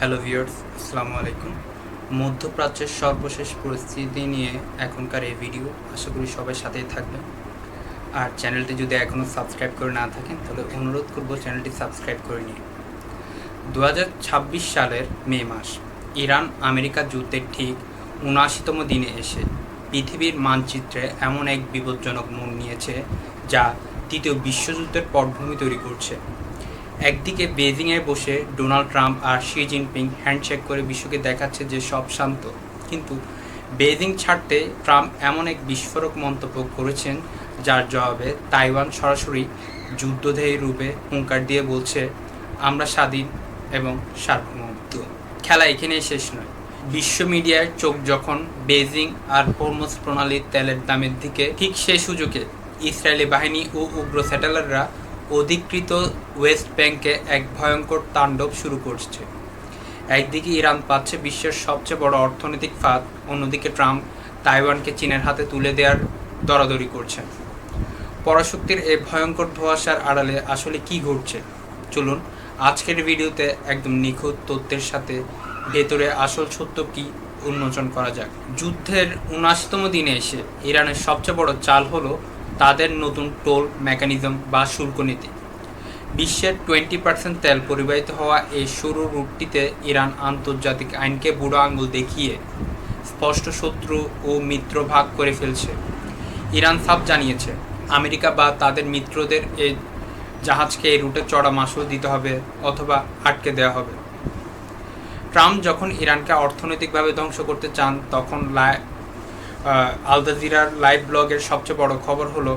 Hello viewers, আসসালামু আলাইকুম। মধ্যপ্রাচ্যের সর্বশেষ পরিস্থিতি নিয়ে এখনকার এই ভিডিও, আশা করি সবাই সাথেই থাকবেন। আর চ্যানেলটি যদি এখনও সাবস্ক্রাইব করে না থাকেন তাহলে অনুরোধ করব চ্যানেলটি সাবস্ক্রাইব করে নিন। 2026 সালের মে মাস, ইরান আমেরিকা যুদ্ধের ঠিক ৭৯তম দিনে এসে পৃথিবীর মানচিত্রে এমন এক বিপজ্জনক মোড় নিয়েছে যা তৃতীয় বিশ্বযুদ্ধের পটভূমি তৈরি করছে। একদিকে বেজিংয়ে বসে ডোনাল্ড ট্রাম্প আর শি জিনপিং হ্যান্ডশেক করে বিশ্বকে দেখাচ্ছে যে সব শান্ত, কিন্তু বেজিং ছাড়তে ট্রাম্প এমন এক বিস্ফোরক মন্তব্য করেছেন যার জবাবে তাইওয়ান সরাসরি যুদ্ধদেহী রূপে হুঙ্কার দিয়ে বলছে, আমরা স্বাধীন এবং সার্বভৌমত্ব। খেলা এখানেই শেষ নয়। বিশ্ব মিডিয়ার চোখ যখন বেজিং আর হরমুজ প্রণালীর তেলের দামের দিকে, ঠিক সেই সুযোগে ইসরায়েলি বাহিনী ও উগ্র স্যাটেলাররা অধিকৃত ওয়েস্ট ব্যাংকে এক ভয়ঙ্কর তাণ্ডব শুরু করছে। একদিকে ইরান পাচ্ছে বিশ্বের সবচেয়ে বড় অর্থনৈতিক ফাঁদ, অন্যদিকে ট্রাম্প তাইওয়ানকে চীনের হাতে তুলে দেওয়ার দরাদরি করছেন। পরাশক্তির এই ভয়ঙ্কর ধোঁয়াশার আড়ালে আসলে কি ঘটছে, চলুন আজকের ভিডিওতে একদম নিখুঁত তথ্যের সাথে ভেতরে আসল সত্য কি উন্মোচন করা যাক। যুদ্ধের ৭৯তম দিনে এসে ইরানের সবচেয়ে বড় চাল হলো তাদের নতুন টোল মেকানিজম বা শুল্ক নীতি। বিশ্বের 20% তেল পরিবাহিত হওয়া এই সরু রুটটিতে ইরান আন্তর্জাতিক আইনকে বুড়ো আঙুল দেখিয়ে স্পষ্ট শত্রু ও মিত্র ভাগ করে ফেলছে। ইরান সাফ জানিয়েছে আমেরিকা বা তাদের মিত্রদের এই জাহাজকে এই রুটে চড়া মাশুল দিতে হবে অথবা আটকে দেওয়া হবে। ট্রাম্প যখন ইরানকে অর্থনৈতিকভাবে ধ্বংস করতে চান, তখন আল জাজিরার লাইভ ব্লগের সবচেয়ে বড় খবর হলো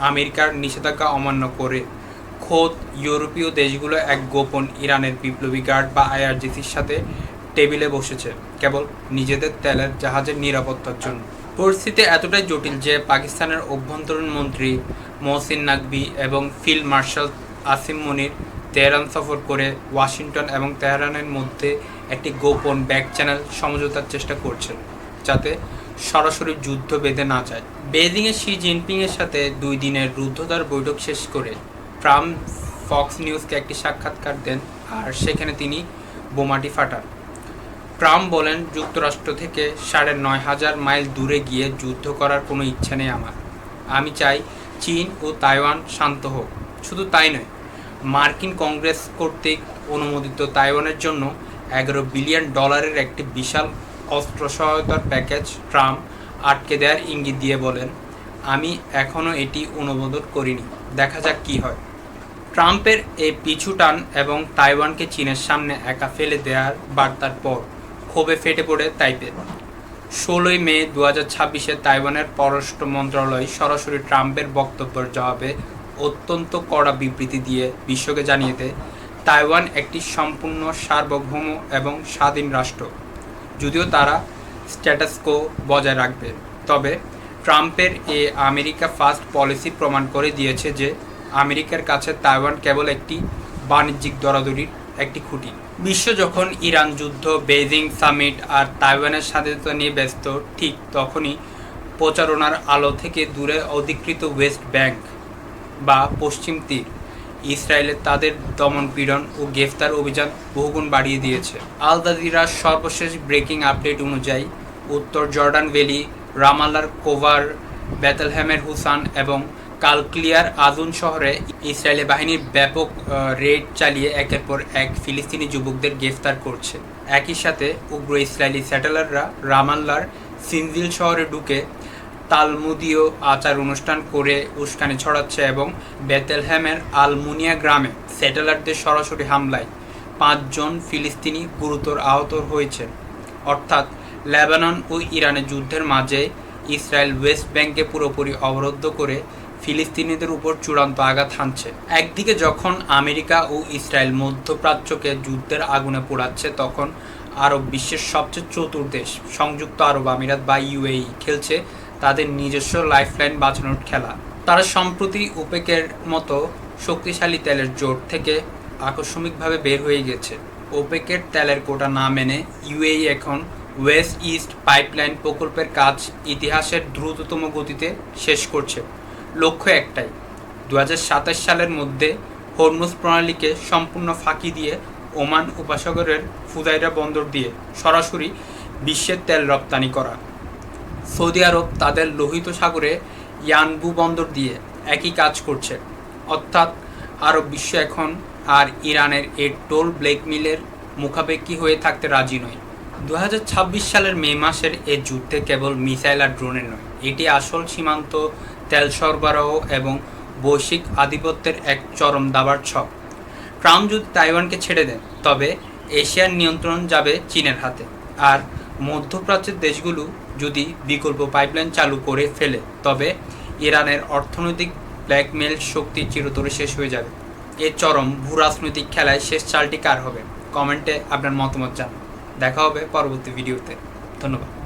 আমেরিকার নিষেধাজ্ঞা অমান্য করে খোদ ইউরোপীয় দেশগুলো এক গোপন ইরানের বিপ্লবী গার্ড বা আইআরজিসির সাথে টেবিলে বসেছে কেবল নিজেদের তেলের জাহাজের নিরাপত্তার জন্য। পরিস্থিতি এতটাই জটিল যে পাকিস্তানের অভ্যন্তরীণ মন্ত্রী মহসিন নাকভি এবং ফিল্ড মার্শাল আসিম মনির তেহরান সফর করে ওয়াশিংটন এবং তেহরানের মধ্যে একটি গোপন ব্যাক চ্যানেল সমঝোতার চেষ্টা করছেন, যাতে সরাসরি যুদ্ধ বেঁধে না যায়। বেজিংয়ে শি জিনপিংয়ের সাথে 2 দিনের রুদ্ধদ্বার বৈঠক শেষ করে ট্রাম্প ফক্স নিউজকে একটি সাক্ষাৎকার দেন, আর সেখানে তিনি বোমাটি ফাটান। ট্রাম্প বলেন, যুক্তরাষ্ট্র থেকে ৯,৫০০ মাইল দূরে গিয়ে যুদ্ধ করার কোনো ইচ্ছা নেই আমার। আমি চাই চীন ও তাইওয়ান শান্ত হোক। শুধু তাই নয়, মার্কিন কংগ্রেস কর্তৃক অনুমোদিত তাইওয়ানের জন্য $11 বিলিয়ন একটি বিশাল অস্ত্র সহায়তার প্যাকেজ ট্রাম্প আটকে দেওয়ার ইঙ্গিত দিয়ে বলেন, আমি এখনও এটি অনুমোদন করিনি, দেখা যাক কী হয়। ট্রাম্পের এই পিছু টান এবং তাইওয়ানকে চীনের সামনে একা ফেলে দেওয়ার বার্তার পর ক্ষোভে ফেটে পড়ে তাইপে। 16 মে 2026-এ তাইওয়ানের পররাষ্ট্র মন্ত্রণালয় সরাসরি ট্রাম্পের বক্তব্যের জবাবে অত্যন্ত কড়া বিবৃতি দিয়ে বিশ্বকে জানিয়ে দেয়, তাইওয়ান একটি সম্পূর্ণ সার্বভৌম এবং স্বাধীন রাষ্ট্র, যদিও তারা স্ট্যাটাস কো বজায় রাখবে। তবে ট্রাম্পের এই আমেরিকা ফার্স্ট পলিসি প্রমাণ করে দিয়েছে যে আমেরিকার কাছে তাইওয়ান কেবল একটি বাণিজ্যিক দরাদরির একটি খুঁটি। বিশ্ব যখন ইরান যুদ্ধ, বেজিং সামিট আর তাইওয়ানের স্বাধীনতা নিয়ে ব্যস্ত, ঠিক তখনই প্রচারণার আলো থেকে দূরে অধিকৃত ওয়েস্ট ব্যাংক বা পশ্চিম তীর ইসরায়েলে তাদের দমনপীড়ন ও গ্রেফতার অভিযান বহুগুণ বাড়িয়ে দিয়েছে। আল জাজিরার সর্বশেষ ব্রেকিং আপডেট অনুযায়ী উত্তর জর্ডান ভ্যালি, রামাল্লার কোভার, বেথলহেমের হুসান এবং কালক্লিয়ার আজুন শহরে ইসরায়েলি বাহিনীর ব্যাপক রেড চালিয়ে একের পর এক ফিলিস্তিনি যুবকদের গ্রেফতার করছে। একই সাথে উগ্র ইসরায়েলি স্যাটেলাররা রামাল্লার সিনজিল শহরে ঢুকে তালমুদীয় আচার অনুষ্ঠান করে উস্কানি ছড়াচ্ছে এবং বেথলহেমের আলমুনিয়া গ্রামে স্যাটেলারদের সরাসরি হামলায় 5 জন ফিলিস্তিনি গুরুতর আহত হয়েছে। অর্থাৎ লেবানন ও ইরানের যুদ্ধের মাঝে ইসরায়েল ওয়েস্ট ব্যাংকে পুরোপুরি অবরুদ্ধ করে ফিলিস্তিনিদের উপর চূড়ান্ত আঘাত হানছে। একদিকে যখন আমেরিকা ও ইসরায়েল মধ্যপ্রাচ্যকে যুদ্ধের আগুনে পোড়াচ্ছে, তখন আরব বিশ্বের সবচেয়ে চতুর দেশ সংযুক্ত আরব আমিরাত বা ইউএই খেলছে তাদের নিজস্ব লাইফলাইন বাঁচানোর খেলা। তারা সম্প্রতি ওপেকের মতো শক্তিশালী তেলের জোট থেকে আকস্মিকভাবে বের হয়ে গেছে। ওপেকের তেলের কোটা না মেনে ইউএই এখন ওয়েস্ট ইস্ট পাইপলাইন প্রকল্পের কাজ ইতিহাসের দ্রুততম গতিতে শেষ করছে। লক্ষ্য একটাই, 2027 সালের মধ্যে হরমুজ প্রণালীকে সম্পূর্ণ ফাঁকি দিয়ে ওমান উপসাগরের ফুজাইরা বন্দর দিয়ে সরাসরি বিশ্বের তেল রপ্তানি করা। সৌদি আরব তাদের লোহিত সাগরে ইয়ানবু বন্দর দিয়ে একই কাজ করছে। অর্থাৎ আরব বিশ্ব এখন আর ইরানের এই টোল ব্ল্যাকমেইলের মুখাপেক্ষী হয়ে থাকতে রাজি নয়। 2026 সালের মে মাসের এই যুদ্ধে কেবল মিসাইল আর ড্রোনের নয়, এটি আসল সীমান্ত তেল সরবরাহ এবং বৈশ্বিক আধিপত্যের এক চরম দাবার ছক। ট্রাম্প যদি তাইওয়ানকে ছেড়ে দেন, তবে এশিয়ার নিয়ন্ত্রণ যাবে চীনের হাতে। আর মধ্যপ্রাচ্যের দেশগুলো যদি বিকল্প পাইপলাইন চালু করে ফেলে, তবে ইরানের অর্থনৈতিক ব্ল্যাকমেইল শক্তি চিরতরে শেষ হয়ে যাবে। এই চরম ভূরাজনৈতিক খেলায় শেষ চালটি কার হবে? কমেন্টে আপনার মতামত জানান। দেখা হবে পরবর্তী ভিডিওতে। ধন্যবাদ।